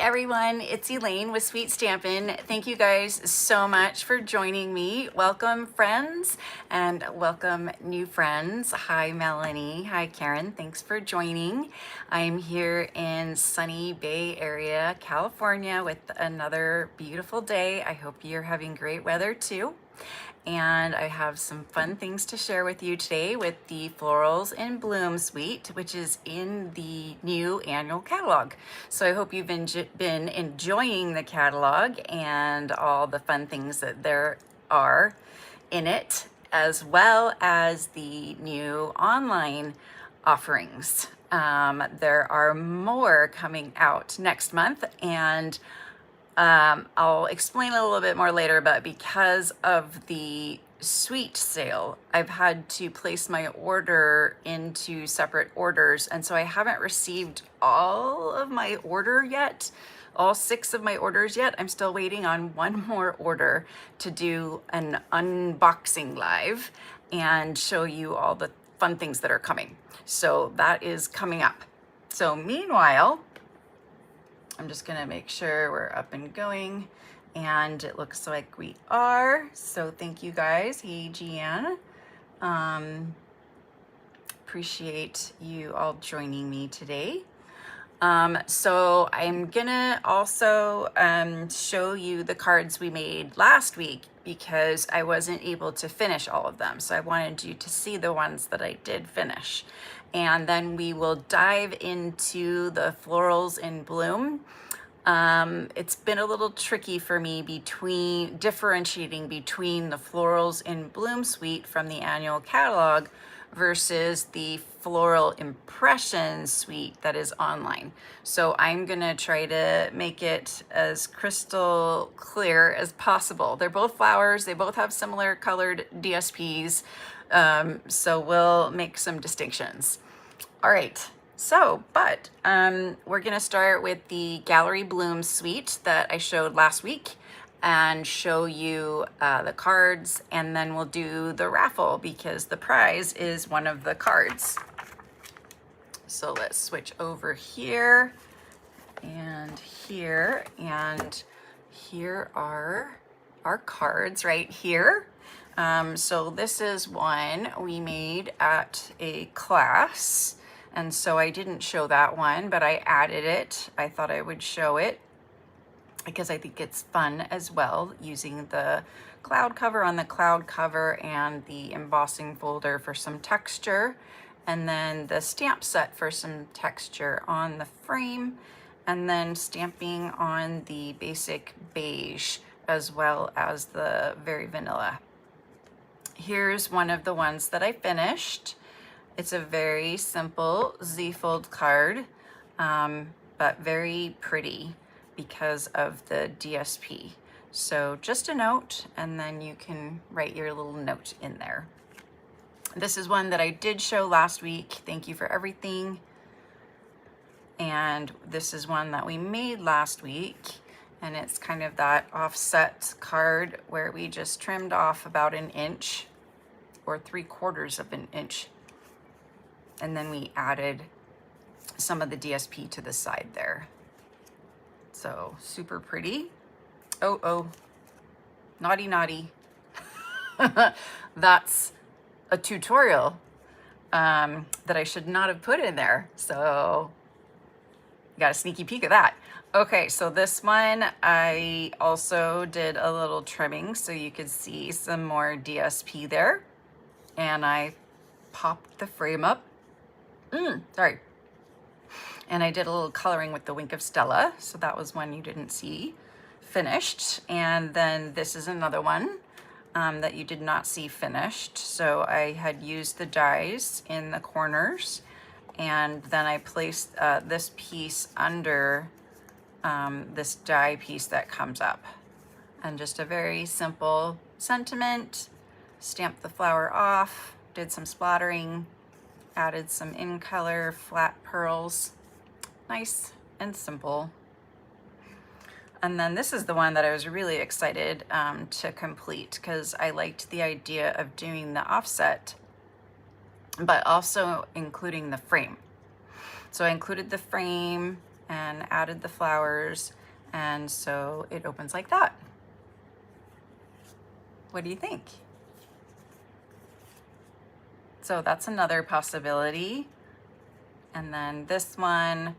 everyone, it's Elaine with Sweet Stampin'. Thank you guys so much for joining me. Welcome friends and welcome new friends. Hi Melanie, hi Karen, thanks for joining. I'm here in sunny Bay Area, California with another beautiful day. I hope you're having great weather too. And I have some fun things to share with you today with the Florals in Bloom suite, which is in the new annual catalog. So I hope you've been enjoying the catalog and all the fun things that there are in it, as well as the new online offerings. There are more coming out next month, and I'll explain a little bit more later, but because of the suite sale, I've had to place my order into separate orders. And so I haven't received all of my order yet, all 6 of my orders yet. I'm still waiting on one more order to do an unboxing live and show you all the fun things that are coming. So that is coming up. So meanwhile, I'm just gonna make sure we're up and going, and it looks like we are. So thank you guys. Hey, Gian. Appreciate you all joining me today. So I'm gonna also show you the cards we made last week because I wasn't able to finish all of them. So I wanted you to see the ones that I did finish. And then we will dive into the Florals in Bloom. It's been a little tricky for me differentiating between the Florals in Bloom suite from the annual catalog versus the Floral Impressions suite that is online. So I'm gonna try to make it as crystal clear as possible. They're both flowers, they both have similar colored DSPs, so we'll make some distinctions. All right, so, we're gonna start with the Gallery Bloom suite that I showed last week and show you the cards, and then we'll do the raffle because the prize is one of the cards. So let's switch over here and here, and here are our cards right here. So this is one we made at a class, and so I didn't show that one, but I added it. I thought I would show it because I think it's fun as well, using the cloud cover on the cloud cover and the embossing folder for some texture, and then the stamp set for some texture on the frame, and then stamping on the basic beige as well as the very vanilla. Here's one of the ones that I finished. It's a very simple Z-fold card, but very pretty because of the DSP. So just a note, and then you can write your little note in there. This is one that I did show last week. Thank you for everything. And this is one that we made last week, and it's kind of that offset card where we just trimmed off about 1 inch or 3/4 of an inch. And then we added some of the DSP to the side there. So super pretty. Oh, naughty, naughty. That's a tutorial that I should not have put in there. So got a sneaky peek of that. Okay, so this one, I also did a little trimming so you could see some more DSP there. And I popped the frame up. Sorry. And I did a little coloring with the Wink of Stella, so that was one you didn't see finished. And then this is another one that you did not see finished. So I had used the dies in the corners, and then I placed this piece under this die piece that comes up. And just a very simple sentiment, stamped the flower off, did some splattering, added some in color flat pearls. Nice and simple. And then this is the one that I was really excited to complete because I liked the idea of doing the offset, but also including the frame. So I included the frame and added the flowers, and so it opens like that. What do you think? So that's another possibility. And then this one,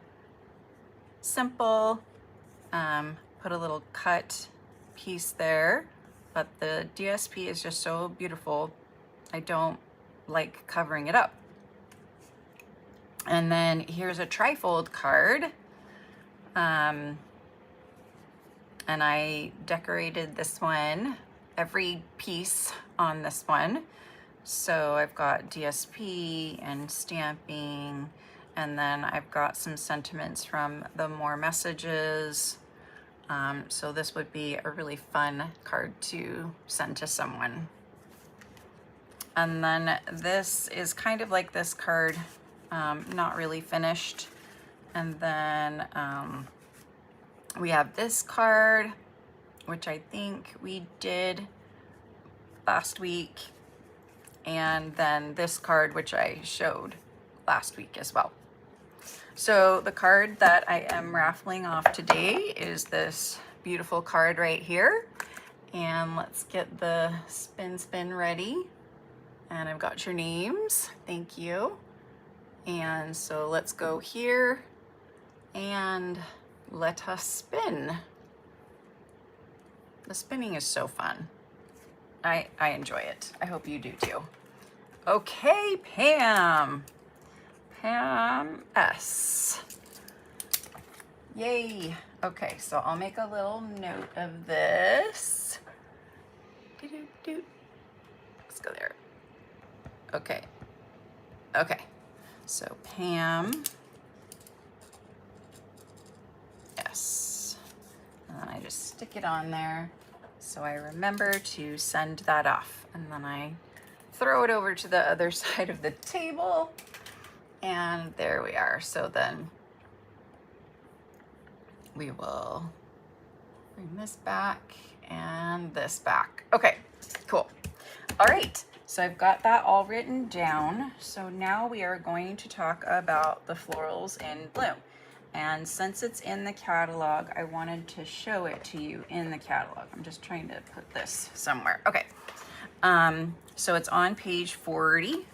simple, put a little cut piece there, but the DSP is just so beautiful. I don't like covering it up. And then here's a trifold card. And I decorated this one, every piece on this one. So I've got DSP and stamping, and then I've got some sentiments from the more messages. So this would be a really fun card to send to someone. And then this is kind of like this card, not really finished. And then we have this card, which I think we did last week. And then this card, which I showed last week as well. So the card that I am raffling off today is this beautiful card right here. And let's get the spin ready. And I've got your names, thank you. And so let's go here and let us spin. The spinning is so fun. I enjoy it. I hope you do too. Okay, Pam. Pam S. Yay. Okay, so I'll make a little note of this. Let's go there. Okay. Okay. So Pam S. And then I just stick it on there so I remember to send that off. And then I throw it over to the other side of the table. And there we are. So then we will bring this back and this back. Okay, cool. All right, so I've got that all written down. So now we are going to talk about the Florals in Bloom. And since it's in the catalog, I wanted to show it to you in the catalog. I'm just trying to put this somewhere. Okay, so it's on page 40.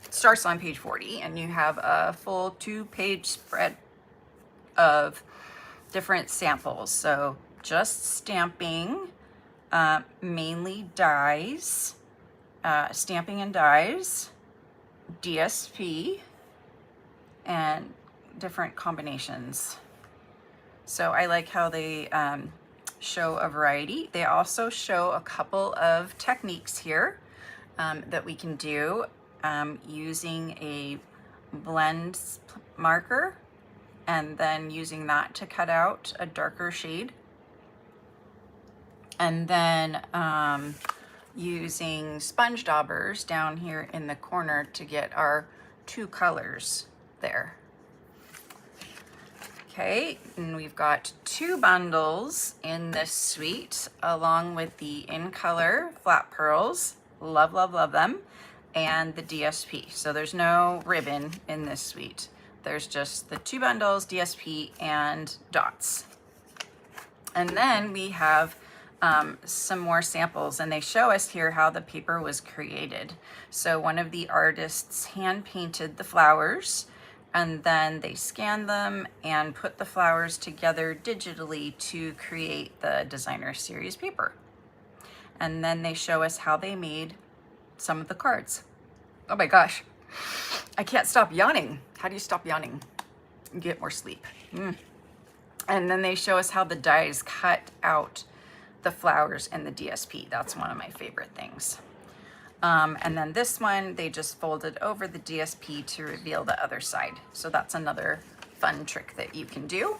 It starts on page 40, and you have a full 2-page spread of different samples. So just stamping, mainly dies, stamping and dies, DSP, and different combinations. So I like how they show a variety. They also show a couple of techniques here that we can do using a blend marker and then using that to cut out a darker shade. And then using sponge daubers down here in the corner to get our 2 colors there. Okay, and we've got 2 bundles in this suite along with the In Color flat pearls. Love, love, love them. And the DSP. So there's no ribbon in this suite. There's just the 2 bundles, DSP, and dots. And then we have some more samples, and they show us here how the paper was created. So one of the artists hand painted the flowers, and then they scanned them and put the flowers together digitally to create the designer series paper. And then they show us how they made some of the cards. Oh my gosh, I can't stop yawning. How do you stop yawning? Get more sleep. And then they show us how the dies cut out the flowers in the DSP. That's one of my favorite things. And then this one, they just folded over the DSP to reveal the other side. So that's another fun trick that you can do.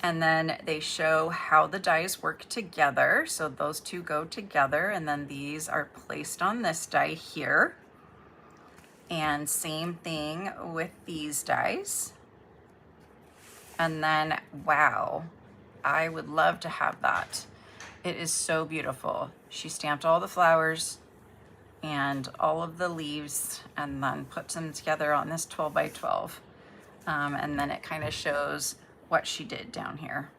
And then they show how the dies work together. So those 2 go together, and then these are placed on this die here. And same thing with these dies. And then, wow, I would love to have that. It is so beautiful. She stamped all the flowers and all of the leaves and then put them together on this 12 by 12. And then it kind of shows what she did down here.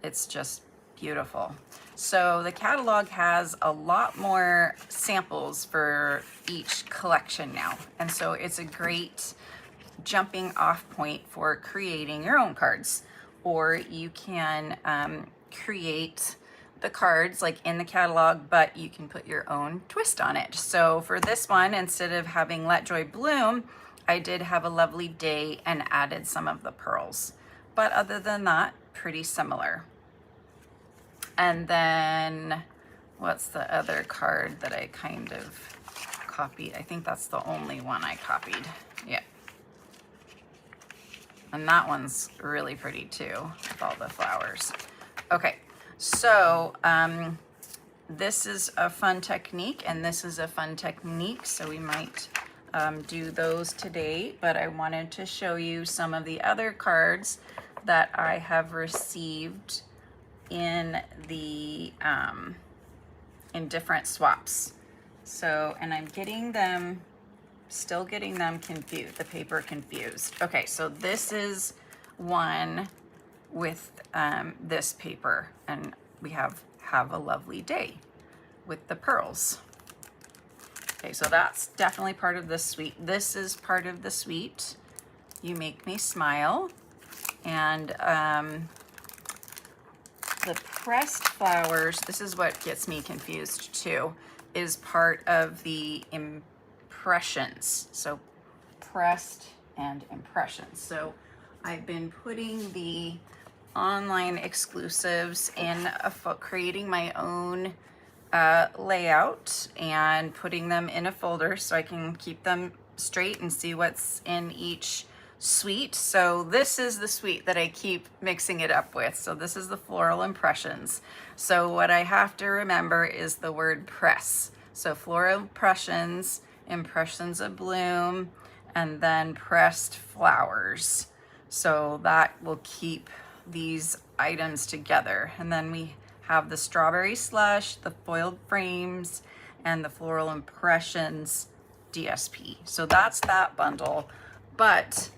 It's just beautiful. So the catalog has a lot more samples for each collection now. And so it's a great jumping off point for creating your own cards. Or you can create the cards like in the catalog, but you can put your own twist on it. So for this one, instead of having Let Joy Bloom, I did Have a Lovely Day and added some of the pearls. But other than that, pretty similar. And then what's the other card that I kind of copied? I think that's the only one I copied. Yeah. And that one's really pretty too, with all the flowers. Okay, so this is a fun technique and this is a fun technique, so we might do those today, but I wanted to show you some of the other cards that I have received in the in different swaps. So, and I'm getting them, still getting them confused, the paper confused. Okay, so this is one with this paper, and we have a Lovely Day with the pearls. Okay, so that's definitely part of the suite. This is part of the suite, You Make Me Smile. And the pressed flowers, this is what gets me confused too, is part of the impressions. So pressed and impressions. So I've been putting the online exclusives in creating my own layout and putting them in a folder so I can keep them straight and see what's in each suite. So this is the suite that I keep mixing it up with. So this is the Floral Impressions. So what I have to remember is the word press. So Floral Impressions, Impressions of Bloom, and then pressed flowers. So that will keep these items together. And then we have the Strawberry Slush, the foiled frames, and the Floral Impressions DSP. So that's that bundle. But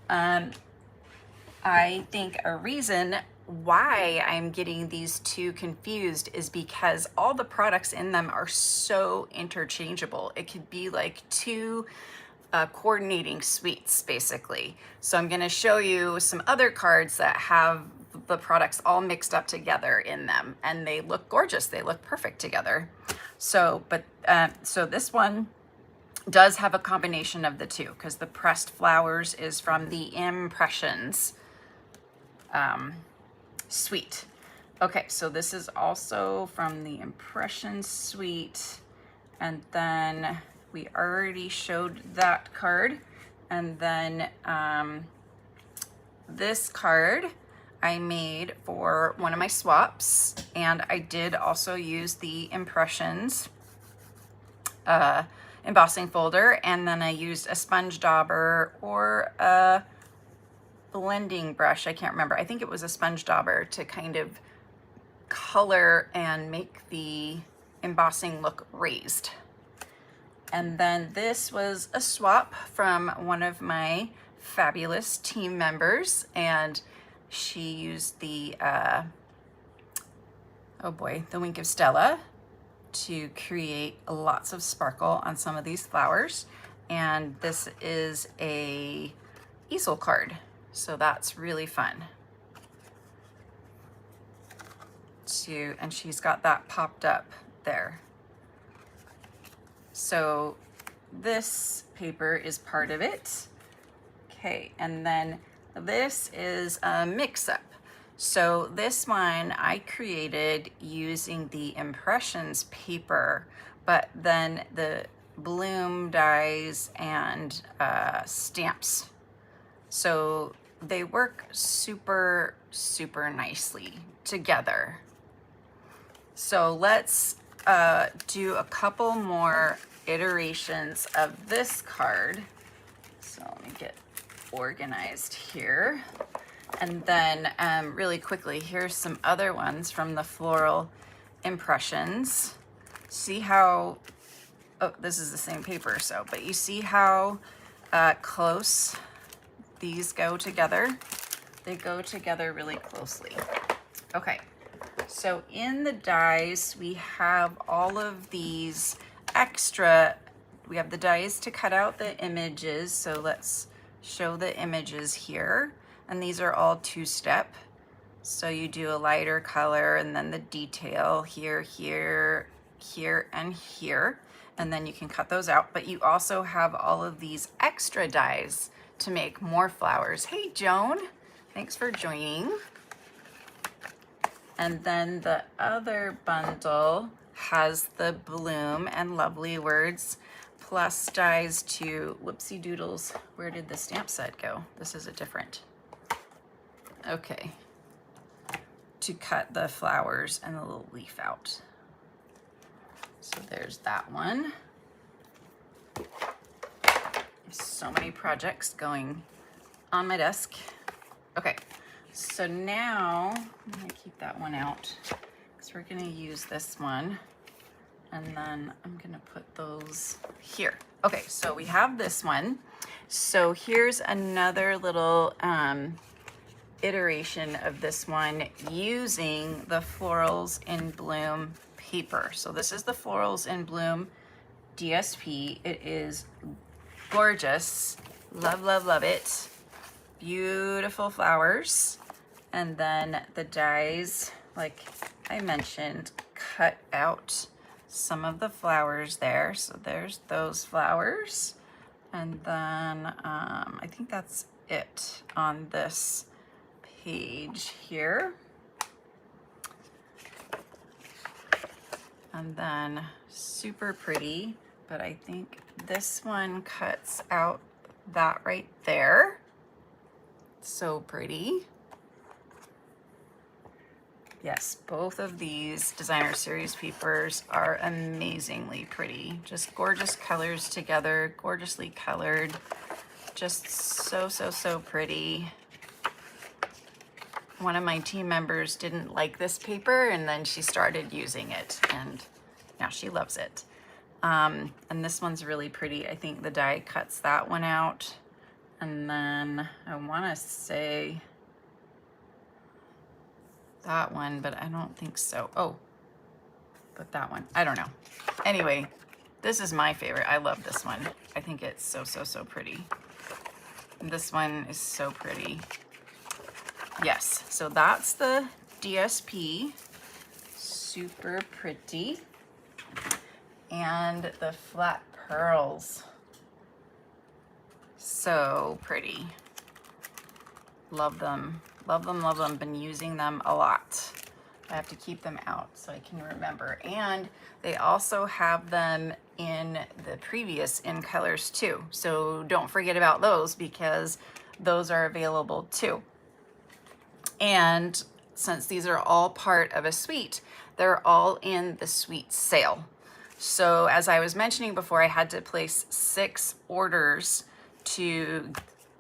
I think a reason why I'm getting these two confused is because all the products in them are so interchangeable. It could be like two coordinating suites, basically. So I'm going to show you some other cards that have the products all mixed up together in them, and they look gorgeous. They look perfect together. So, so this one does have a combination of the two, because the pressed flowers is from the Impressions suite. Okay, so this is also from the Impressions suite, and then we already showed that card. And then this card I made for one of my swaps, and I did also use the Impressions embossing folder, and then I used a sponge dauber or a blending brush. I can't remember. I think it was a sponge dauber to kind of color and make the embossing look raised. And then this was a swap from one of my fabulous team members, and she used the, oh boy, the Wink of Stella to create lots of sparkle on some of these flowers. And this is a easel card, so that's really fun. And she's got that popped up there. So this paper is part of it. Okay, and then this is a mix-up. So this one I created using the Impressions paper, but then the bloom dies and stamps. So they work super, super nicely together. So let's do a couple more iterations of this card. So let me get organized here. And then really quickly, here's some other ones from the Floral Impressions. See how, oh, this is the same paper, so, but you see how close these go together? They go together really closely. Okay, so in the dies, we have all of these extra, we have the dies to cut out the images. So let's show the images here. And these are all two-step. So you do a lighter color and then the detail here, here, here, and here. And then you can cut those out. But you also have all of these extra dies to make more flowers. Hey, Joan, thanks for joining. And then the other bundle has the bloom and lovely words plus dies to, whoopsie doodles, where did the stamp set go? This is a different, okay, to cut the flowers and the little leaf out. So there's that one. There's so many projects going on my desk. Okay, so now I'm gonna keep that one out because we're gonna use this one. And then I'm gonna put those here. Okay, so we have this one. So here's another little iteration of this one using the Florals in Bloom paper. So this is the Florals in Bloom DSP. It is gorgeous. Love, love, love it. Beautiful flowers. And then the dies, like I mentioned, cut out some of the flowers there. So there's those flowers. And then I think that's it on this page here. And then super pretty, but I think this one cuts out that right there. So pretty. Yes, both of these designer series papers are amazingly pretty. Just gorgeous colors together, gorgeously colored. Just so, so, so pretty. One of my team members didn't like this paper and then she started using it and now she loves it. And this one's really pretty. I think the die cuts that one out. And then I wanna say that one, but I don't think so. Oh, but that one, I don't know. Anyway, this is my favorite. I love this one. I think it's so, so, so pretty. This one is so pretty. Yes, so that's the DSP, super pretty. And the flat pearls, so pretty. Love them, love them, love them. Been using them a lot. I have to keep them out so I can remember. And they also have them in the previous in colors too. So don't forget about those because those are available too. And since these are all part of a suite, they're all in the suite sale. So as I was mentioning before, I had to place 6 orders to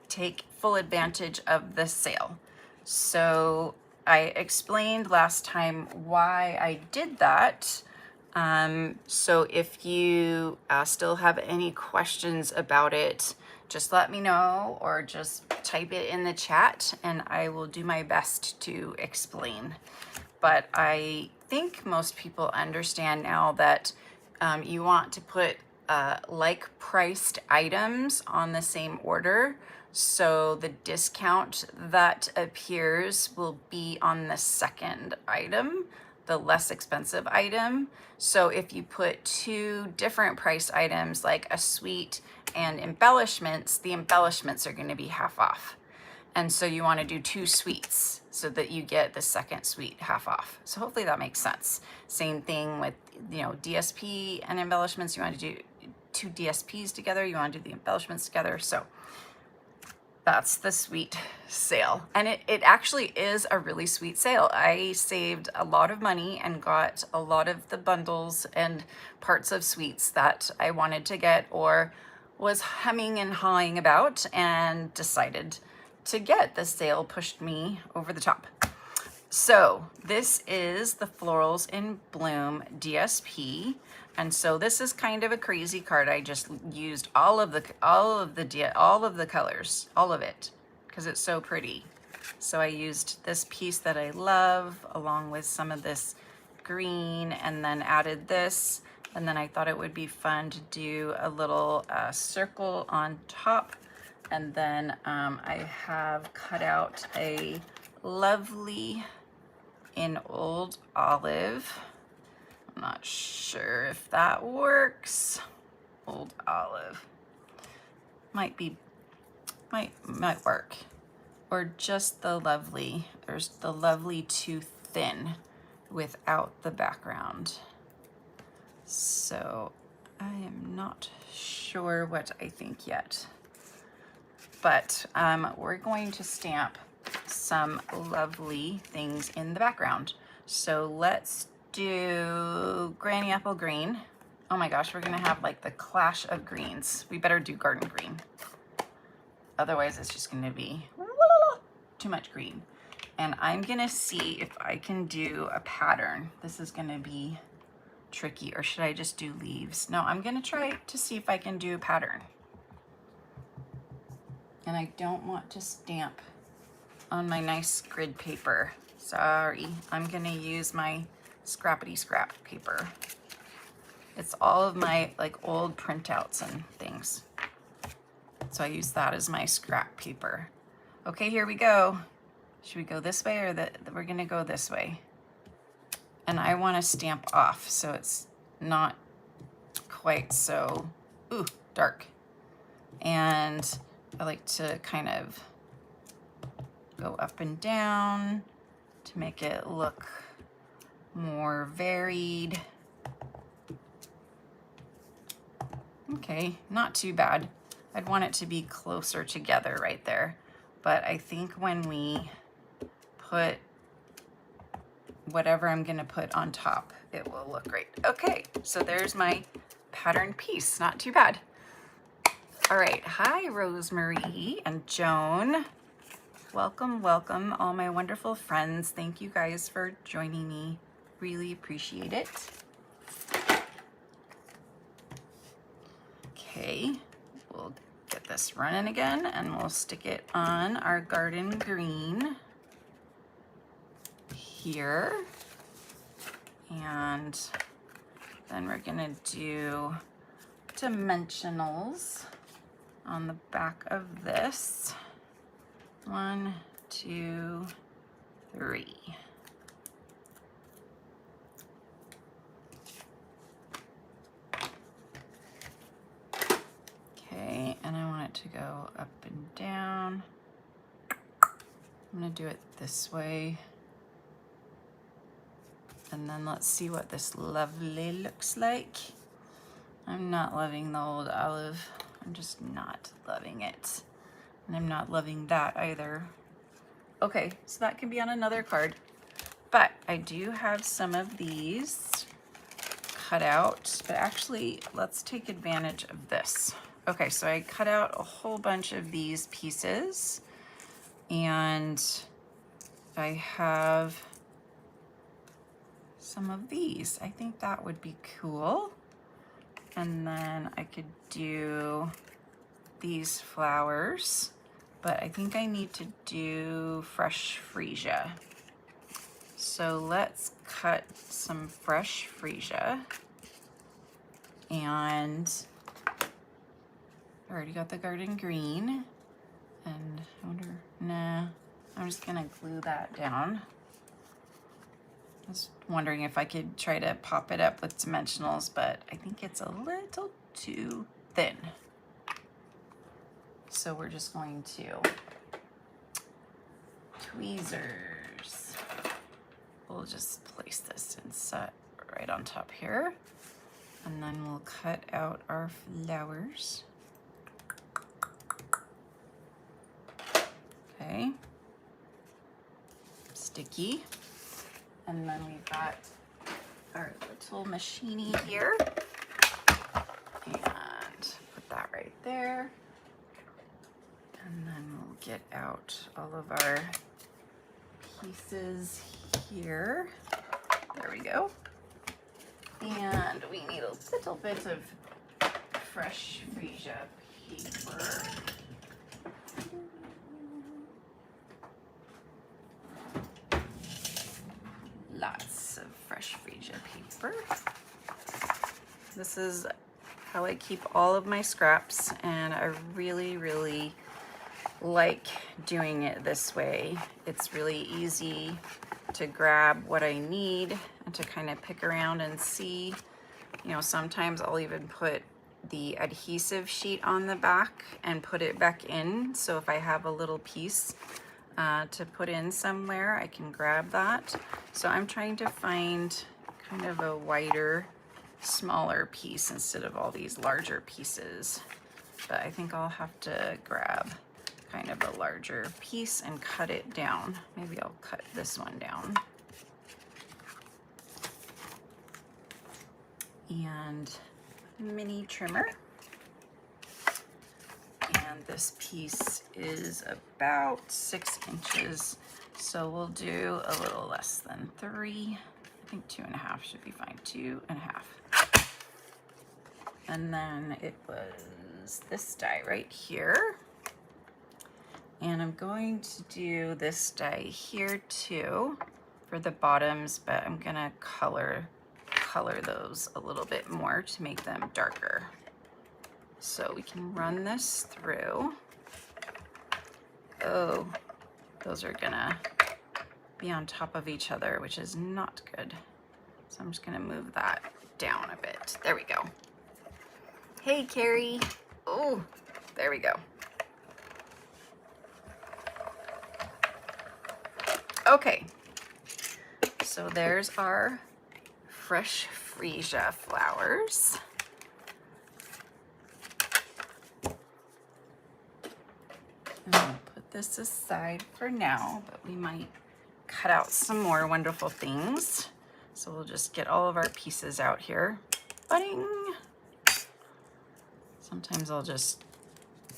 take full advantage of the sale. So I explained last time why I did that. So if you still have any questions about it, just let me know or just type it in the chat and I will do my best to explain. But I think most people understand now that you want to put like priced items on the same order. So the discount that appears will be on the second item, the less expensive item. So if you put 2 different price items like a suite and embellishments, the embellishments are going to be half off. And so you want to do 2 suites so that you get the second suite half off. So hopefully that makes sense. Same thing with, you know, DSP and embellishments. You want to do 2 DSPs together. You want to do the embellishments together. So that's the suite sale. And it actually is a really sweet sale. I saved a lot of money and got a lot of the bundles and parts of suites that I wanted to get or was humming and hawing about and decided to get. The sale pushed me over the top. So this is the Florals in Bloom DSP. And so this is kind of a crazy card. I just used all of the colors, all of it, because it's so pretty. So I used this piece that I love along with some of this green and then added this. And then I thought it would be fun to do a little circle on top. And then I have cut out a lovely in Old Olive. I'm not sure if that works. Old Olive. Might work. Or just the lovely. There's the lovely too thin without the background. So I am not sure what I think yet. But we're going to stamp some lovely things in the background. So let's do Granny Apple Green. Oh my gosh, we're gonna have like the clash of greens. We better do garden green. Otherwise it's just gonna be too much green. And I'm gonna see if I can do a pattern. This is gonna be tricky, or should I just do leaves? No, I'm gonna try to see if I can do a pattern. And I don't want to stamp on my nice grid paper. Sorry, I'm gonna use my scrappity scrap paper. It's all of my like old printouts and things. So I use that as my scrap paper. Okay, here we go. Should we go this way, or we're gonna go this way? And I want to stamp off so it's not quite so dark. And I like to kind of go up and down to make it look more varied. Okay, not too bad. I'd want it to be closer together right there. But I think when we put whatever I'm gonna put on top, it will look great. Okay, so there's my pattern piece, not too bad. All right, hi Rosemary and Joan. Welcome, welcome, all my wonderful friends. Thank you guys for joining me. Really appreciate it. Okay, we'll get this running again and we'll stick it on our garden green here. And then we're gonna do dimensionals on the back of this. 1, 2, 3. Okay, and I want it to go up and down. I'm gonna do it this way. And then let's see what this lovely looks like. I'm not loving the Old Olive. I'm just not loving it. And I'm not loving that either. Okay, so that can be on another card. But I do have some of these cut out. But actually, let's take advantage of this. Okay, so I cut out a whole bunch of these pieces. And I have some of these. I think that would be cool. And then I could do these flowers, but I think I need to do fresh freesia. So let's cut some fresh freesia. And I already got the garden green. And I wonder, nah, I'm just gonna glue that down. I was wondering if I could try to pop it up with dimensionals, but I think it's a little too thin. So we're just going to tweezers. We'll just place this and set right on top here. And then we'll cut out our flowers. Okay. Sticky. And then we've got our little machine here. And put that right there. And then we'll get out all of our pieces here. There we go. And we need a little bit of fresh freesia paper. fresh freesia paper. This is how I keep all of my scraps, and I really like doing it this way. It's really easy to grab what I need and to kind of pick around and see. You know, sometimes I'll even put the adhesive sheet on the back and put it back in. So if I have a little piece to put in somewhere, I can grab that. So I'm trying to find kind of a wider, smaller piece instead of all these larger pieces. But I think I'll have to grab kind of a larger piece and cut it down. Maybe I'll cut this one down. And mini trimmer. And this piece is about 6 inches. So we'll do a little less than 3. I think 2.5 should be fine. 2.5. And then it was this die right here. And I'm going to do this die here too for the bottoms, but I'm gonna color those a little bit more to make them darker. So we can run this through. Oh, those are gonna be on top of each other, which is not good. So I'm just gonna move that down a bit. There we go. Hey, Carrie. Oh, there we go. Okay, so there's our fresh freesia flowers. And I'll put this aside for now, but we might cut out some more wonderful things. So we'll just get all of our pieces out here. Budding. Sometimes I'll just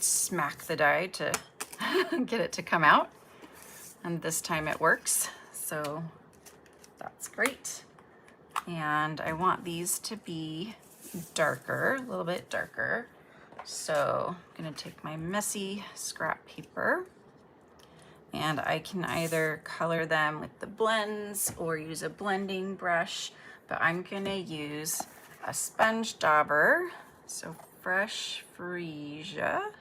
smack the die to get it to come out. And this time it works, so that's great. And I want these to be darker, a little bit darker. So I'm gonna take my messy scrap paper, and I can either color them with the blends or use a blending brush, but I'm gonna use a sponge dauber. So fresh freesia, I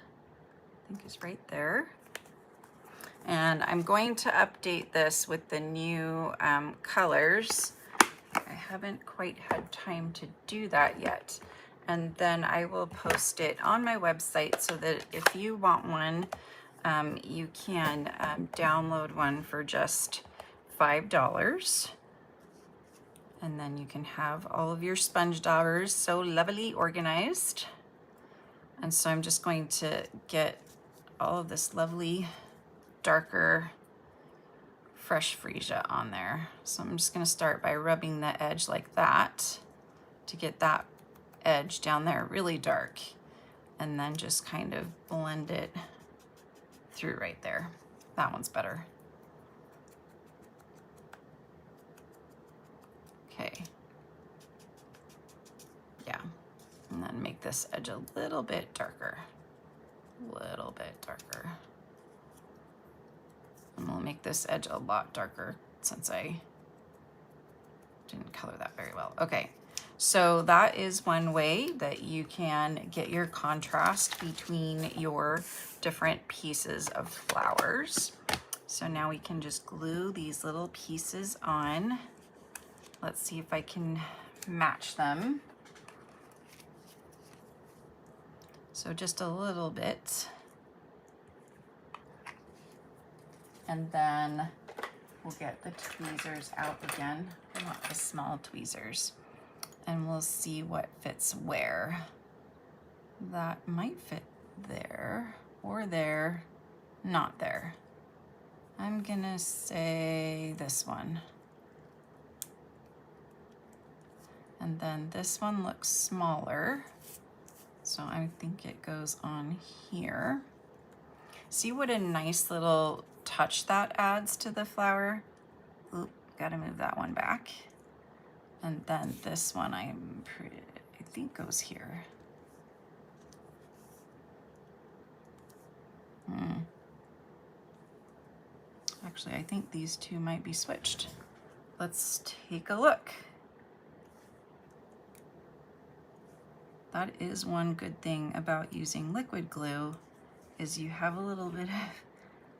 think is right there. And I'm going to update this with the new colors. I haven't quite had time to do that yet. And then I will post it on my website so that if you want one, you can download one for just $5. And then you can have all of your sponge daubers so lovely organized. And so I'm just going to get all of this lovely darker fresh freesia on there. So I'm just going to start by rubbing the edge like that to get that edge down there really dark, and then just kind of blend it through right there. That one's better. Okay. Yeah. And then make this edge a little bit darker. Little bit darker. And we'll make this edge a lot darker since I didn't color that very well. Okay, so that is one way that you can get your contrast between your different pieces of flowers. So now we can just glue these little pieces on. Let's see if I can match them. So just a little bit. And then we'll get the tweezers out again. I want the small tweezers. And we'll see what fits where. That might fit there or there, not there. I'm gonna say this one. And then this one looks smaller. So I think it goes on here. See what a nice little touch that adds to the flower. Oop, gotta move that one back. And then this one I think goes here. Actually, I think these two might be switched. Let's take a look. That is one good thing about using liquid glue, is you have a little bit of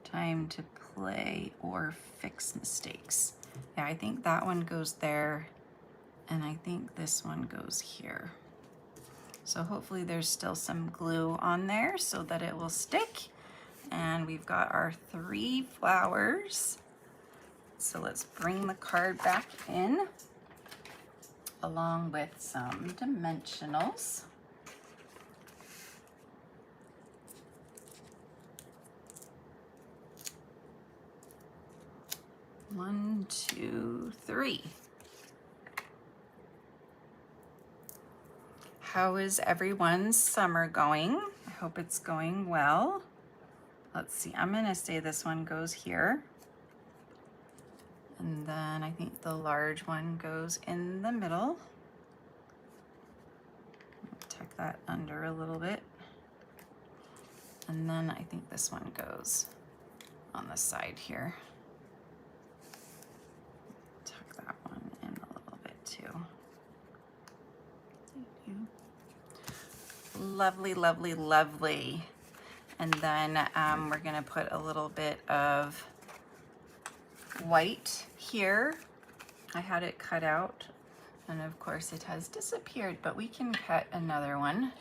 time to play or fix mistakes. Yeah, I think that one goes there, and I think this one goes here. So hopefully there's still some glue on there so that it will stick. And we've got our 3 flowers. So let's bring the card back in along with some dimensionals. One, two, three. How is everyone's summer going? I hope it's going well. Let's see, I'm gonna say this one goes here. And then I think the large one goes in the middle. Tuck that under a little bit. And then I think this one goes on the side here. Tuck that one in a little bit too. Lovely, lovely, lovely. And then we're gonna put a little bit of white here. I had it cut out, and of course it has disappeared, but we can cut another one.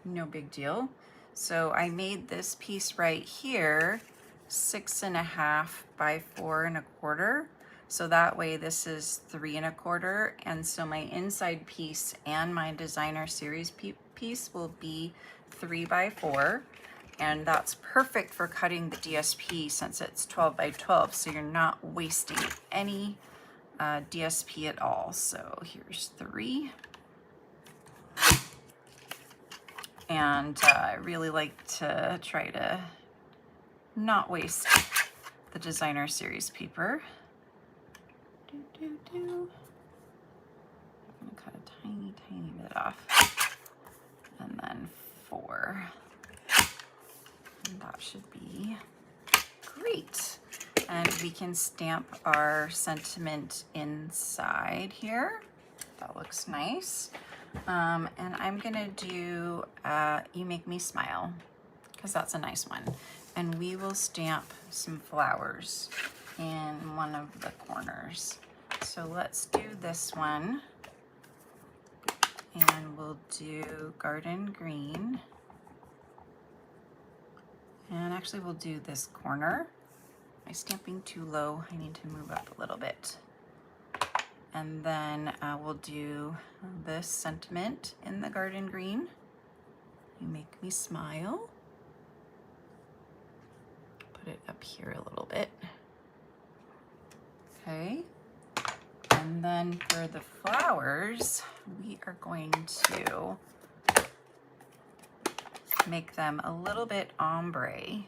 No big deal. So I made this piece right here 6.5 by 4.25. So that way this is 3.25. And so my inside piece and my designer series piece will be 3 by 4. And that's perfect for cutting the DSP since it's 12 by 12. So you're not wasting any DSP at all. So here's 3. And I really like to try to not waste the designer series paper. I'm gonna cut a tiny, tiny bit off. And then 4. And that should be great. And we can stamp our sentiment inside here. That looks nice. And I'm gonna do You Make Me Smile, because that's a nice one. And we will stamp some flowers in one of the corners. So let's do this one. And we'll do Garden Green. And actually we'll do this corner. My stamping too low, I need to move up a little bit. And then we'll do this sentiment in the Garden Green. You Make Me Smile. Put it up here a little bit. Okay. And then for the flowers, we are going to make them a little bit ombre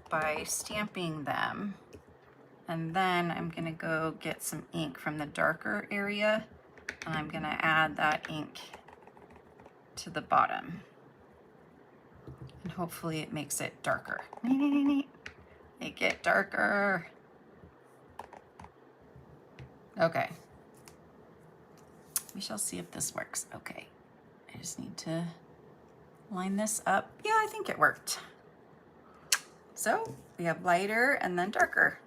by stamping them. And then I'm gonna go get some ink from the darker area, and I'm gonna add that ink to the bottom. And hopefully it makes it darker. Make it darker. Okay. We shall see if this works. Okay. I just need to line this up. Yeah, I think it worked. So we have lighter and then darker.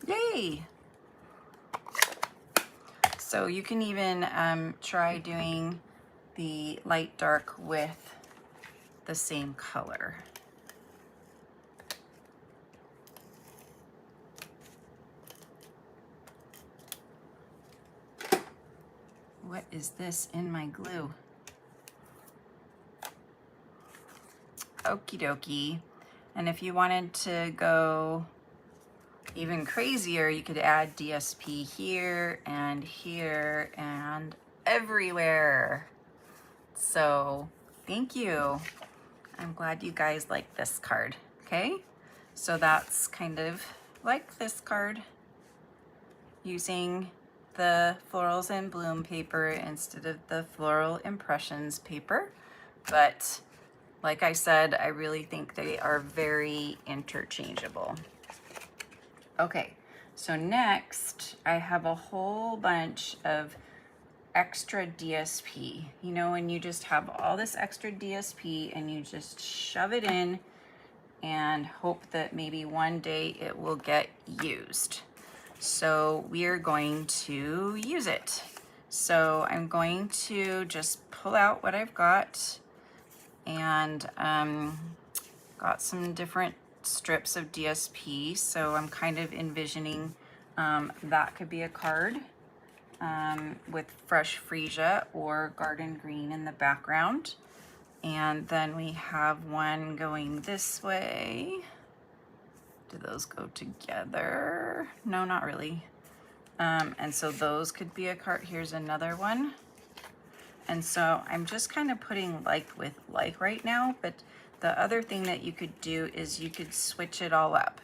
Yay! So you can even try doing the light dark with the same color. What is this in my glue? Okie dokie. And if you wanted to go even crazier, you could add DSP here and everywhere. So thank you. I'm glad you guys like this card. Okay, so that's kind of like this card, using the Florals and Bloom paper instead of the Floral Impressions paper. But like I said, I really think they are very interchangeable. Okay, so next I have a whole bunch of extra DSP. You know, when you just have all this extra DSP and you just shove it in and hope that maybe one day it will get used. So we are going to use it. So I'm going to just pull out what I've got, and got some different strips of DSP. So I'm kind of envisioning that could be a card with fresh freesia or garden green in the background. And then we have one going this way. Do those go together? No, not really. And so those could be a card. Here's another one. And so I'm just kind of putting like with like right now, but the other thing that you could do is you could switch it all up.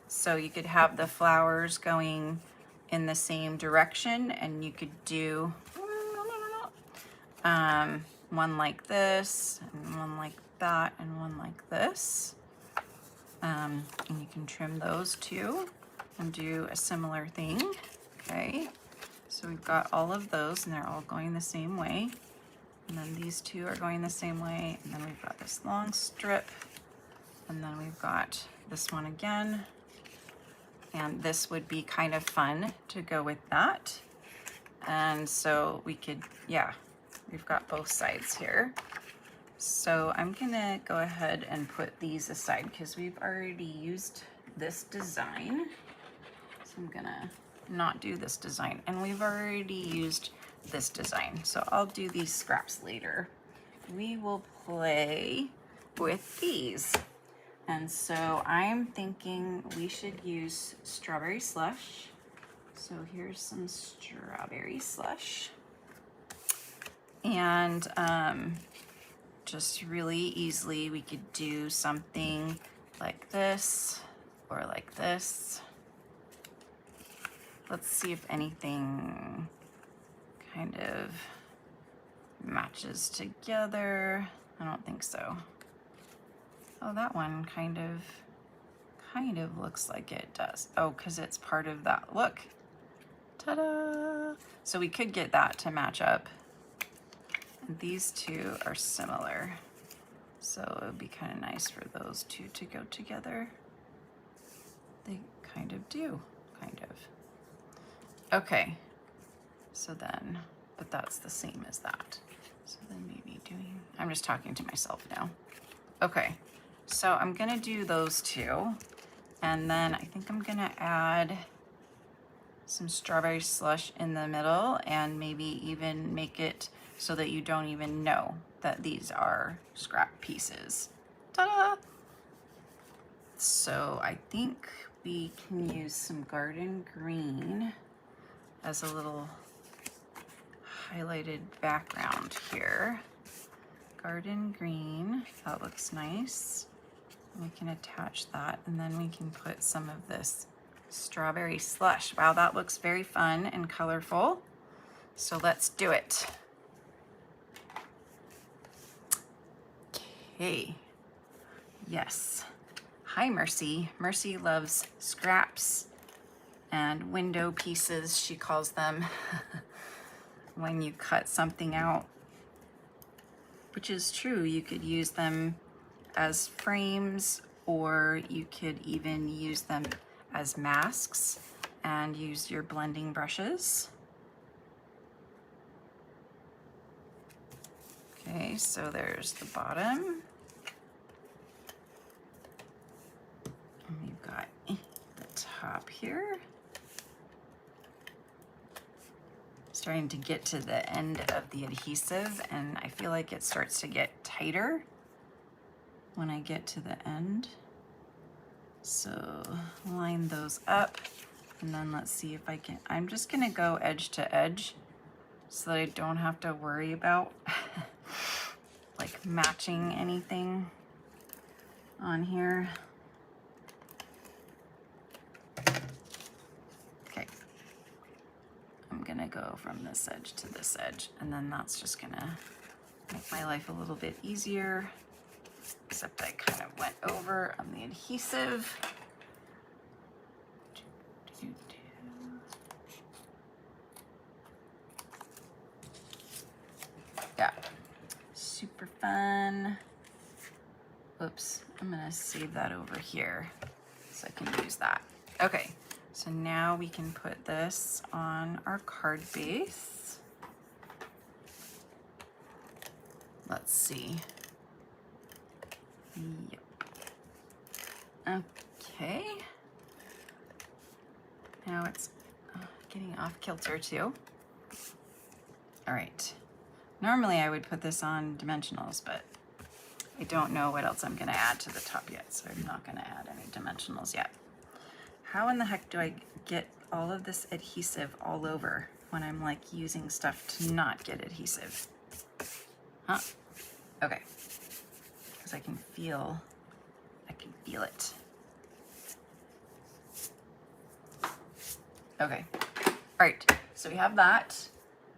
So you could have the flowers going in the same direction, and you could do one like this, and one like that, and one like this. And you can trim those too and do a similar thing. Okay, so we've got all of those, and they're all going the same way. And then these two are going the same way. And then we've got this long strip. And then we've got this one again. And this would be kind of fun to go with that. And so we could, yeah, we've got both sides here. So I'm gonna go ahead and put these aside because we've already used this design. So I'm gonna not do this design. And we've already used this design. So I'll do these scraps later. We will play with these. And so I'm thinking we should use strawberry slush. So here's some strawberry slush. And just really easily we could do something like this or like this. Let's see if anything kind of matches together. I don't think so. Oh, that one kind of looks like it does. Oh, because it's part of that look. Ta-da! So we could get that to match up. And these two are similar. So it would be kind of nice for those two to go together. They kind of do, kind of. Okay, so then, but that's the same as that. So then maybe doing, I'm just talking to myself now. Okay, so I'm gonna do those two. And then I think I'm gonna add some strawberry slush in the middle and maybe even make it so that you don't even know that these are scrap pieces. Ta-da! So I think we can use some garden green as a little highlighted background here. Garden green, that looks nice. We can attach that, and then we can put some of this strawberry slush. Wow, that looks very fun and colorful. So let's do it. Okay, yes. Hi, Mercy. Mercy loves scraps and window pieces, she calls them, when you cut something out, which is true. You could use them as frames, or you could even use them as masks and use your blending brushes. Okay, so there's the bottom. And we've got the top here. Starting to get to the end of the adhesive, and I feel like it starts to get tighter when I get to the end. So line those up, and then let's see if I can, I'm just gonna go edge to edge so that I don't have to worry about like matching anything on here. Okay, I'm gonna go from this edge to this edge, and then that's just gonna make my life a little bit easier, except I kind of went over on the adhesive. Yeah, super fun. Oops, I'm gonna save that over here so I can use that. Okay, so now we can put this on our card base. Let's see. Yep. Okay. Now it's getting off kilter too. All right. Normally I would put this on dimensionals, but I don't know what else I'm gonna add to the top yet, so I'm not gonna add any dimensionals yet. How in the heck do I get all of this adhesive all over when I'm like using stuff to not get adhesive? Huh? Okay. Because I can feel it. Okay. All right, so we have that.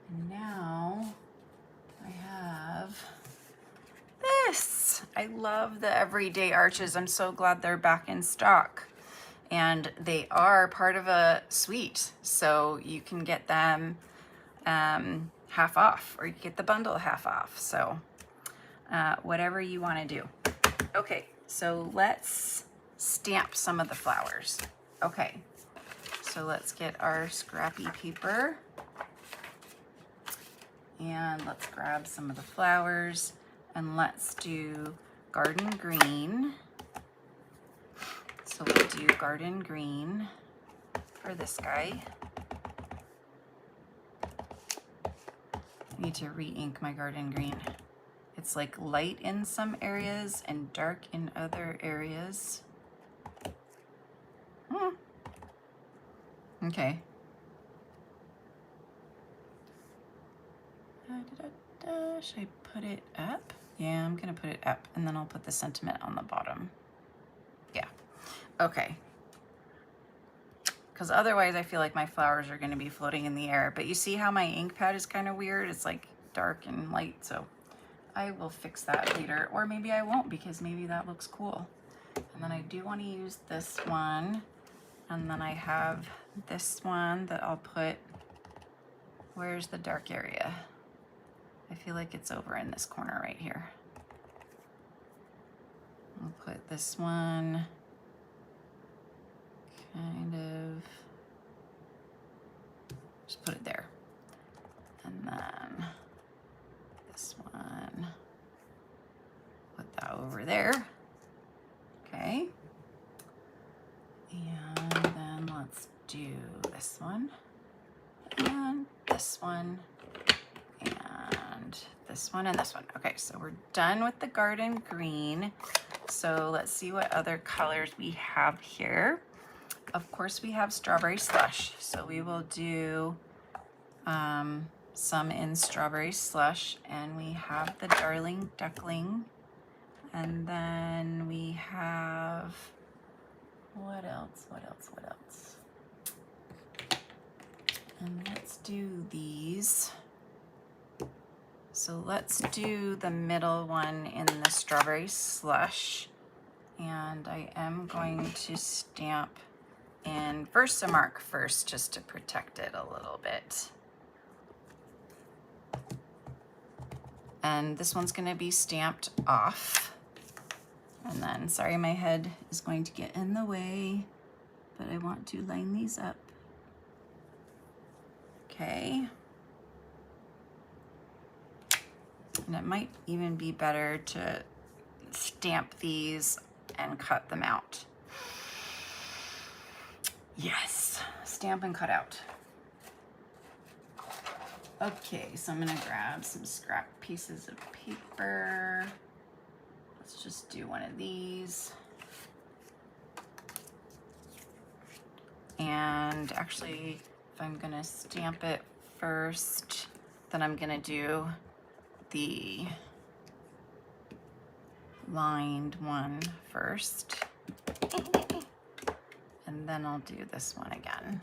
And now I have this. I love the everyday arches. I'm so glad they're back in stock. And they are part of a suite, so you can get them half off, or you get the bundle half off. So whatever you want to do. Okay, so let's stamp some of the flowers. Okay, so let's get our scrappy paper and let's grab some of the flowers and let's do garden green. So we'll do garden green for this guy. I need to re-ink my garden green. It's like light in some areas and dark in other areas. Okay. Should I put it up? Yeah, I'm gonna put it up and then I'll put the sentiment on the bottom. Yeah, okay. Because otherwise I feel like my flowers are gonna be floating in the air. But you see how my ink pad is kind of weird? It's like dark and light, so I will fix that later. Or maybe I won't, because maybe that looks cool. And then I do want to use this one. And then I have this one that I'll put, where's the dark area? I feel like it's over in this corner right here. I'll put this one kind of, just put it there. And then this one, put that over there. Okay. And then let's do this one, and this one, and this one, and this one. Okay, so we're done with the garden green. So let's see what other colors we have here. Of course, we have strawberry slush. So we will do some in strawberry slush, and we have the darling duckling, and then we have, what else? And let's do these. So let's do the middle one in the strawberry slush. And I am going to stamp in Versamark first, just to protect it a little bit. And this one's gonna be stamped off. And then, sorry, my head is going to get in the way, but I want to line these up. Okay. And it might even be better to stamp these and cut them out. Yes, stamp and cut out. Okay, so I'm gonna grab some scrap pieces of paper. Let's just do one of these. And actually, if I'm gonna stamp it first, then I'm gonna do the lined one first. And then I'll do this one again.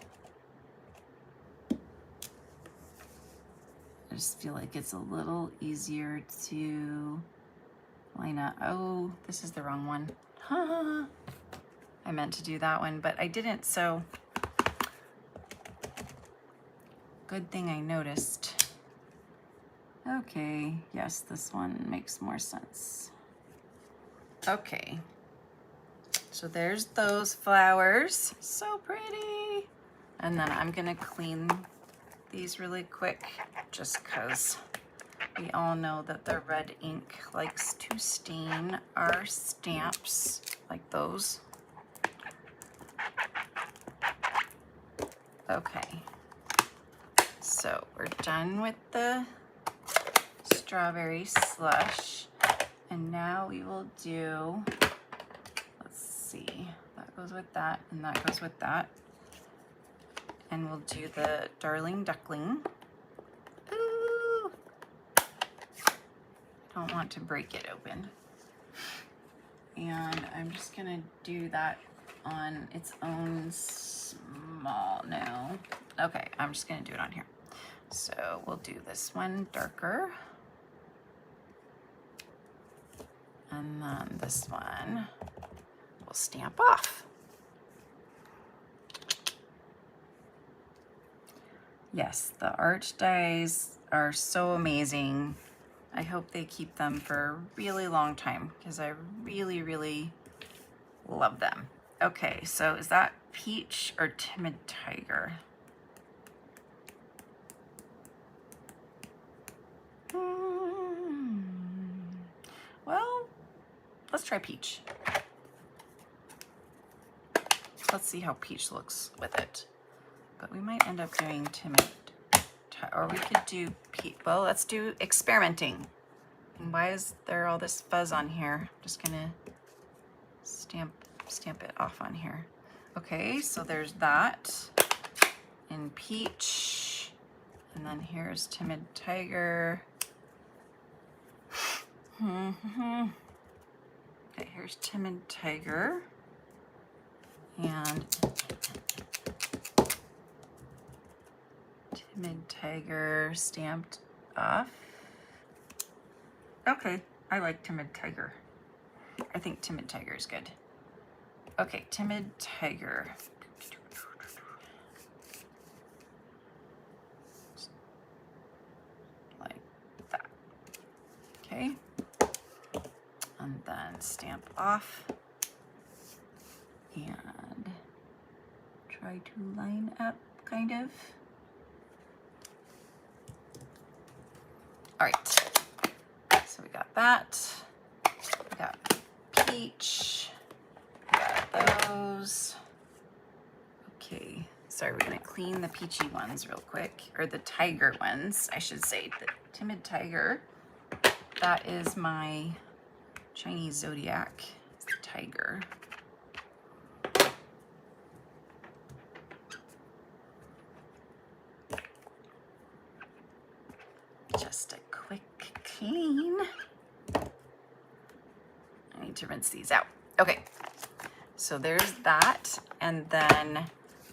I just feel like it's a little easier to line up. Oh, this is the wrong one. I meant to do that one, but I didn't, so good thing I noticed. Okay, yes, this one makes more sense. Okay, so there's those flowers. So pretty. And then I'm gonna clean these really quick just because we all know that the red ink likes to stain our stamps like those. Okay, so we're done with the strawberry slush. And now we will do, let's see, that goes with that and that goes with that. And we'll do the Darling Duckling. Ooh. Don't want to break it open. And I'm just gonna do that on its own small, no. Okay, I'm just gonna do it on here. So we'll do this one darker. And then this one we'll stamp off. Yes, the art dies are so amazing. I hope they keep them for a really long time because I really, really love them. Okay, so is that Peach or Timid Tiger? Well, let's try Peach. Let's see how Peach looks with it. But we might end up doing Timid, or we could do Peach. Well, let's do experimenting. And why is there all this fuzz on here? I'm just gonna stamp it off on here. Okay, so there's that in Peach. And then here's Timid Tiger. Okay, here's Timid Tiger. And Timid Tiger stamped off. Okay, I like Timid Tiger. I think Timid Tiger is good. Okay, Timid Tiger. Like that. Okay. And then stamp off. And try to line up, kind of. All right. So we got that. We got Peach. We got those. Okay. Sorry, we're gonna clean the peachy ones real quick, or the tiger ones, I should say. The Timid Tiger. That is my Chinese zodiac. It's the tiger. Just a quick clean. I need to rinse these out. Okay, so there's that. And then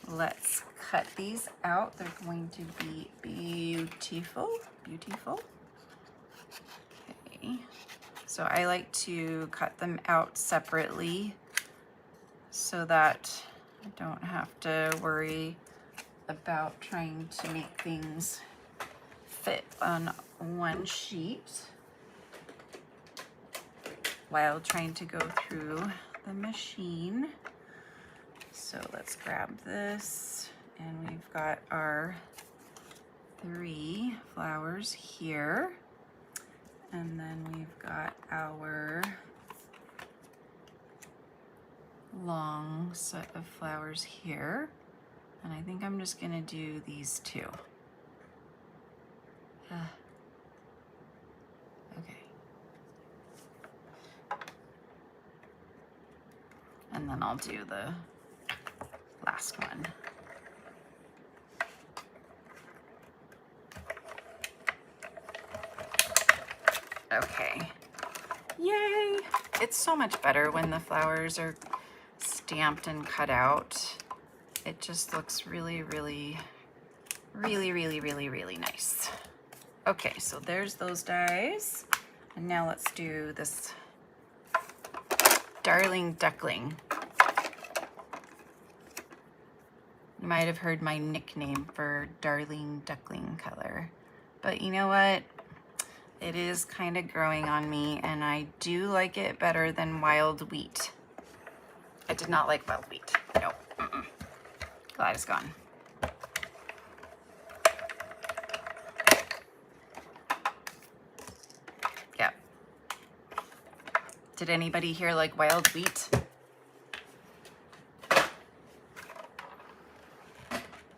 let's cut these out. They're going to be beautiful, beautiful. Okay, so I like to cut them out separately so that I don't have to worry about trying to make things fit on one sheet while trying to go through the machine. So let's grab this, and we've got our 3 flowers here, and then we've got our long set of flowers here, and I think I'm just gonna do these 2. Okay. And then I'll do the last one. Okay. Yay! It's so much better when the flowers are stamped and cut out. It just looks really, really, really, really, really, really nice. Okay, so there's those dies. And now let's do this Darling Duckling. You might have heard my nickname for Darling Duckling color. But you know what? It is kind of growing on me, and I do like it better than wild wheat. I did not like wild wheat. No. Glad it's gone. Yeah. Did anybody here like wild wheat?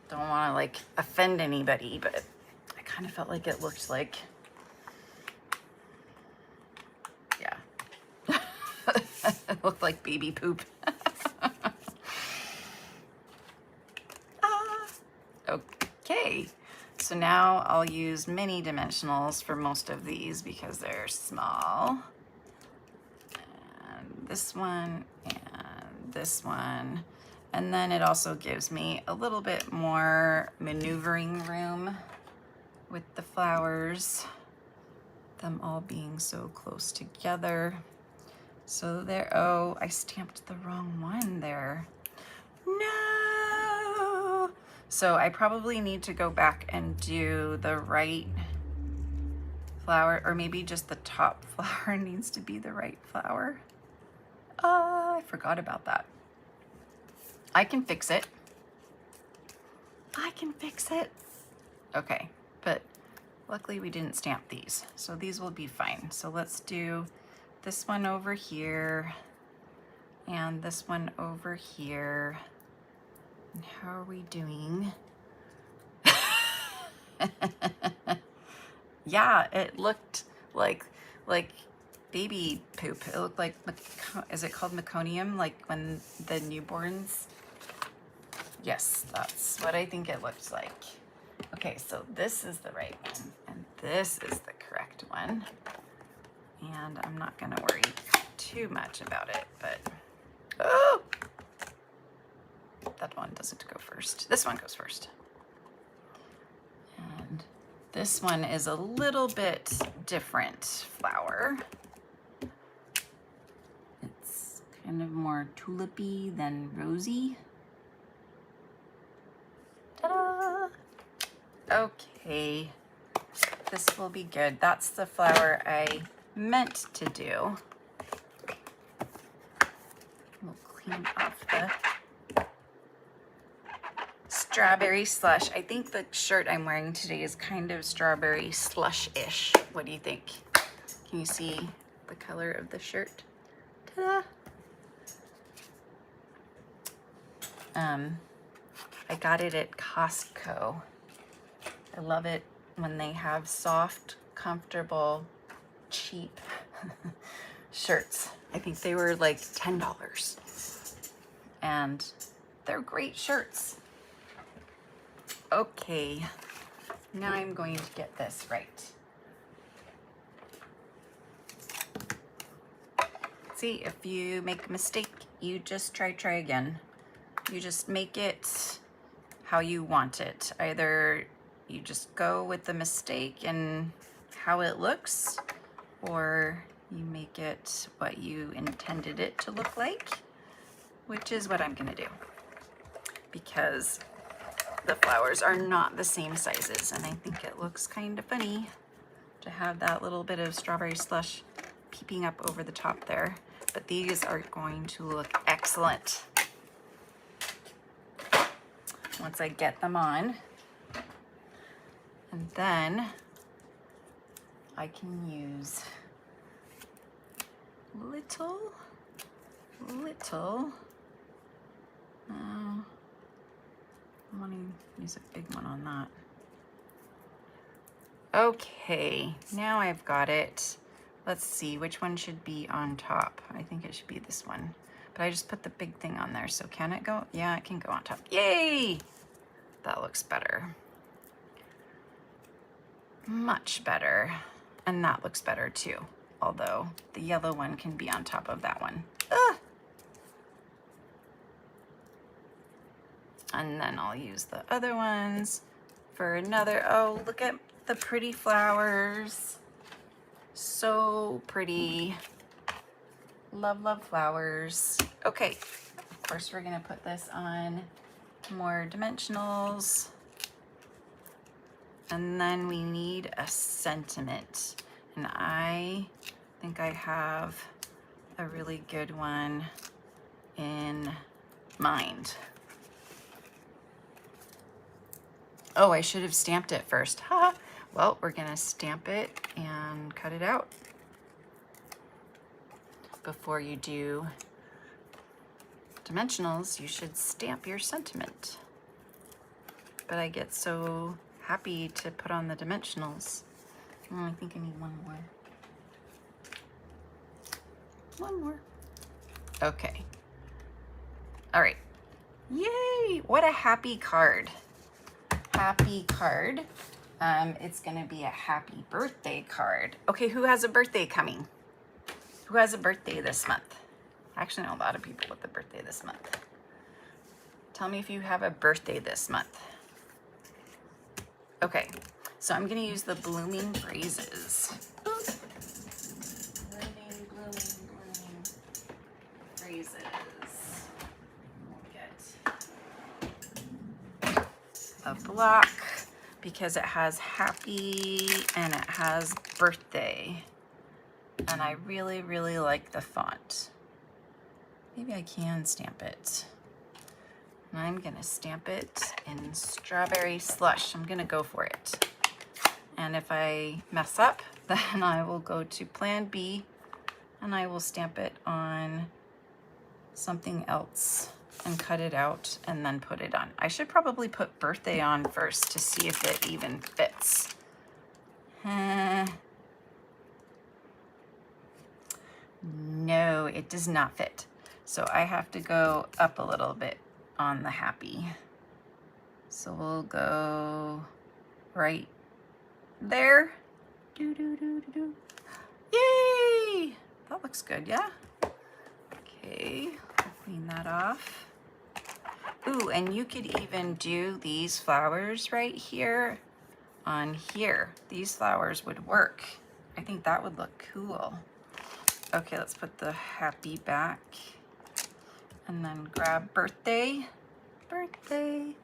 Don't want to like offend anybody, but I kind of felt like it looked like, yeah, it looked like baby poop. Okay, so now I'll use mini dimensionals for most of these because they're small. And this one and this one. And then it also gives me a little bit more maneuvering room with the flowers, them all being so close together. So there, oh, I stamped the wrong one there. No! So I probably need to go back and do the right flower, or maybe just the top flower needs to be the right flower. I forgot about that. I can fix it. I can fix it. Okay, but luckily we didn't stamp these, so these will be fine. So let's do this one over here and this one over here. And how are we doing? Yeah, it looked like baby poop. It looked like, is it called meconium? Like when the newborns? Yes, that's what I think it looks like. Okay, so this is the right one, and this is the correct one. And I'm not gonna worry too much about it, but, oh! That one doesn't go first. This one goes first. And this one is a little bit different flower. It's kind of more tulipy than rosy. Ta-da! Okay, this will be good. That's the flower I meant to do. We'll clean off the strawberry slush. I think the shirt I'm wearing today is kind of strawberry slush-ish. What do you think? Can you see the color of the shirt? Ta-da! I got it at Costco. I love it when they have soft, comfortable, cheap shirts. I think they were like $10. And they're great shirts. Okay, now I'm going to get this right. See, if you make a mistake, you just try again. You just make it how you want it. Either you just go with the mistake and how it looks, or you make it what you intended it to look like, which is what I'm gonna do, because the flowers are not the same sizes, and I think it looks kind of funny to have that little bit of strawberry slush peeping up over the top there. But these are going to look excellent once I get them on. And then I can use little, I'm wanting to use a big one on that. Okay, now I've got it. Let's see, which one should be on top? I think it should be this one. But I just put the big thing on there, so can it go? Yeah, it can go on top. Yay! That looks better. Much better. And that looks better too, although the yellow one can be on top of that one. Ah! And then I'll use the other ones for another. Oh, look at the pretty flowers. So pretty. Love, love flowers. Okay, of course we're gonna put this on more dimensionals. And then we need a sentiment. And I think I have a really good one in mind. Oh, I should have stamped it first. Ha! Well, we're gonna stamp it and cut it out. Before you do dimensionals, you should stamp your sentiment. But I get so happy to put on the dimensionals. Oh, I think I need one more. One more. Okay. All right. Yay! What a happy card. Happy card. It's gonna be a happy birthday card. Okay, who has a birthday coming? Who has a birthday this month? I actually know a lot of people with a birthday this month. Tell me if you have a birthday this month. Okay, so I'm gonna use the blooming phrases. Blooming phrases. We'll get a block because it has happy and it has birthday. And I really, really like the font. Maybe I can stamp it. And I'm gonna stamp it in Strawberry Slush. I'm gonna go for it. And if I mess up, then I will go to Plan B and I will stamp it on something else and cut it out and then put it on. I should probably put birthday on first to see if it even fits. No, it does not fit. So I have to go up a little bit on the happy. So we'll go right there. Do, do, do, do, do. Yay! That looks good, yeah? Okay, I'll clean that off. Ooh, and you could even do these flowers right here on here. These flowers would work. I think that would look cool. Okay, let's put the happy back and then grab birthday, birthday,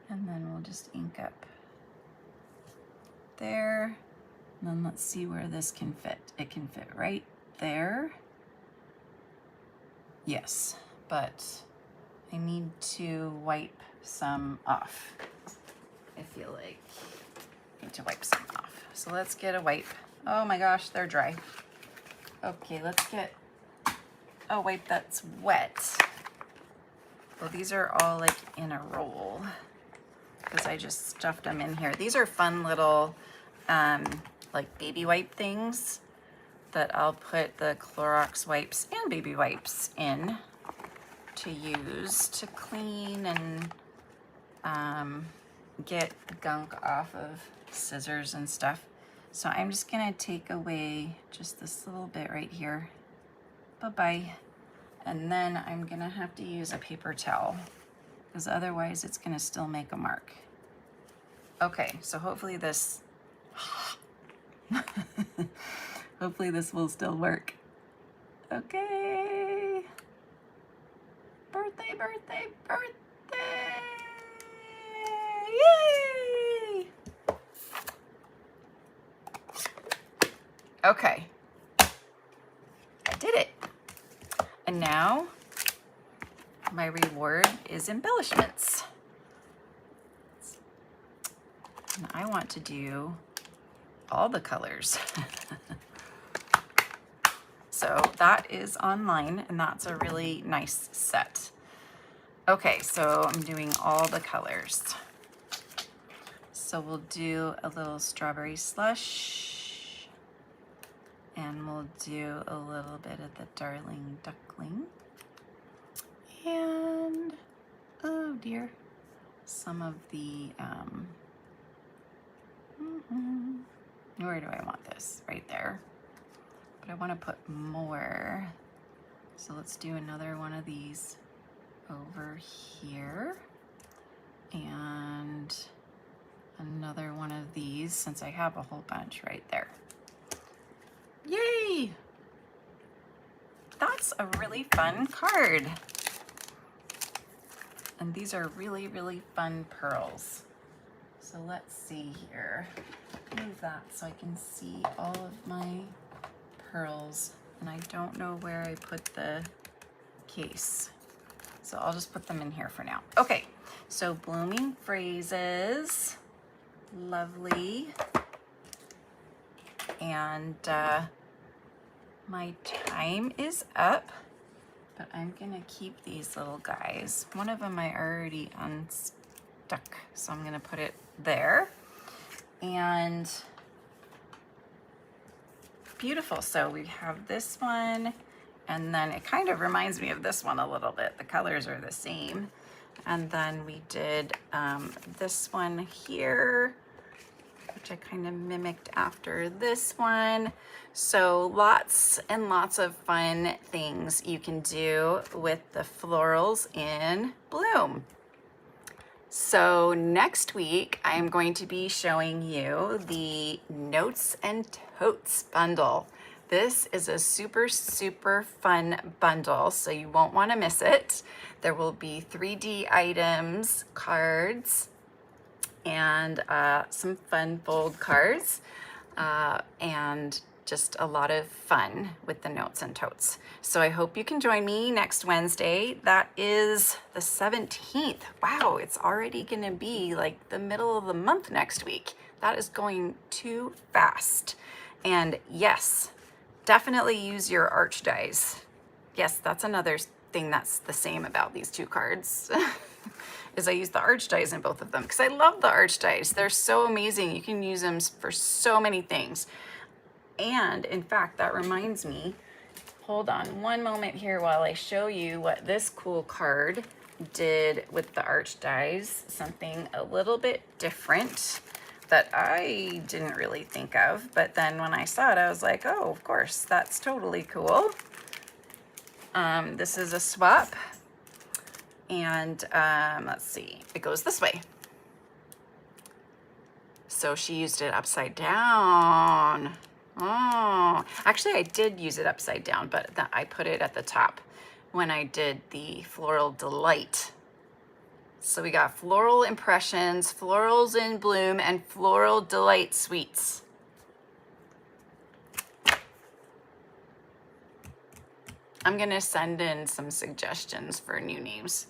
and then we'll just ink up there. And then let's see where this can fit. It can fit right there. Yes, but I need to wipe some off. I feel like I need to wipe some off. So let's get a wipe. Oh my gosh, they're dry. Okay, let's get a wipe that's wet. Well, these are all like in a roll because I just stuffed them in here. These are fun little like baby wipe things that I'll put the Clorox wipes and baby wipes in to use to clean and get gunk off of scissors and stuff. So I'm just gonna take away just this little bit right here. Bye-bye. And then I'm gonna have to use a paper towel because otherwise it's gonna still make a mark. Okay, so hopefully this, hopefully this will still work. Okay. Birthday, birthday, birthday. Yay! Okay, I did it. And now my reward is embellishments. And I want to do all the colors. So that is online and that's a really nice set. Okay, so I'm doing all the colors. So we'll do a little strawberry slush. And we'll do a little bit of the Darling Duckling. And, oh dear, some of the, where do I want this? Right there. But I want to put more. So let's do another one of these over here. And another one of these, since I have a whole bunch right there. Yay! That's a really fun card. And these are really, really fun pearls. So let's see here. Move that so I can see all of my pearls. And I don't know where I put the case. So I'll just put them in here for now. Okay, so blooming phrases. Lovely. And my time is up, but I'm gonna keep these little guys. One of them I already unstuck, so I'm gonna put it there. And beautiful. So we have this one, and then it kind of reminds me of this one a little bit. The colors are the same. And then we did this one here, which I kind of mimicked after this one. So lots and lots of fun things you can do with the florals in bloom. So next week, I'm going to be showing you the Notes and Totes bundle. This is a super, super fun bundle, so you won't want to miss it. There will be 3D items, cards, and some fun fold cards, and just a lot of fun with the Notes and Totes. So I hope you can join me next Wednesday. That is the 17th. Wow, it's already gonna be like the middle of the month next week. That is going too fast. And yes, definitely use your arch dies. Yes, that's another thing that's the same about these two cards. Is I use the arch dies in both of them because I love the arch dies. They're so amazing. You can use them for so many things. And in fact, that reminds me, hold on one moment here while I show you what this cool card did with the arch dies. Something a little bit different that I didn't really think of, but then when I saw it, I was like, oh, of course, that's totally cool. This is a swap. And let's see, it goes this way. So she used it upside down. Oh, actually I did use it upside down, but I put it at the top when I did the Floral Delight. So we got Floral Impressions, Florals in Bloom, and Floral Delight Sweets. I'm gonna send in some suggestions for new names.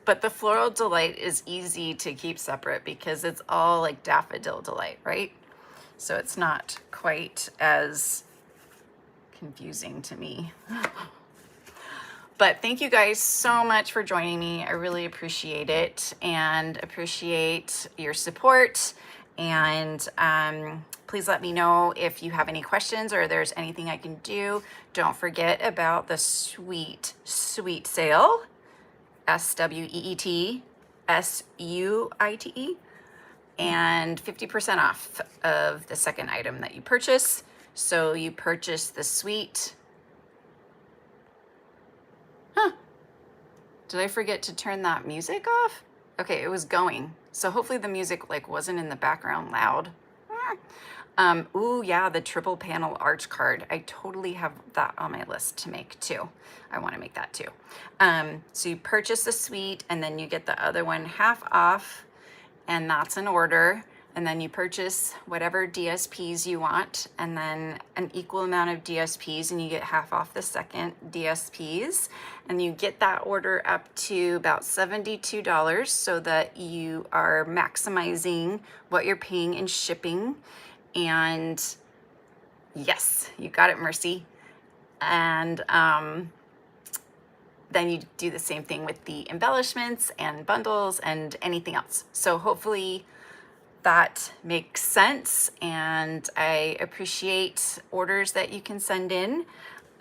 But the Floral Delight is easy to keep separate because it's all like Daffodil Delight, right? So it's not quite as confusing to me. But thank you guys so much for joining me. I really appreciate it and appreciate your support. And please let me know if you have any questions or there's anything I can do. Don't forget about the sweet sale. SWEET SUITE, and 50% off of the second item that you purchase. So you purchase the suite. Did I forget to turn that music off? Okay, it was going. So hopefully the music like wasn't in the background loud. Ooh, yeah, the triple panel arch card. I totally have that on my list to make too. I want to make that too. So you purchase the suite and then you get the other one half off, and that's an order. And then you purchase whatever DSPs you want, and then an equal amount of DSPs, and you get half off the second DSPs. And you get that order up to about $72 so that you are maximizing what you're paying in shipping. And yes, you got it, Mercy. And then you do the same thing with the embellishments and bundles and anything else. So hopefully that makes sense, and I appreciate orders that you can send in.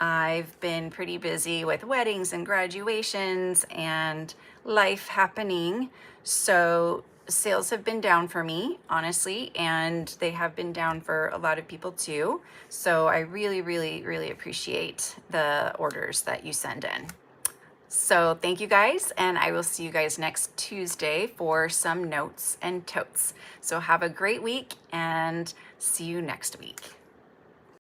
I've been pretty busy with weddings and graduations and life happening, so sales have been down for me, honestly, and they have been down for a lot of people too. So I really, really, really appreciate the orders that you send in. So thank you guys, and I will see you guys next Tuesday for some Notes and Totes. So have a great week and see you next week.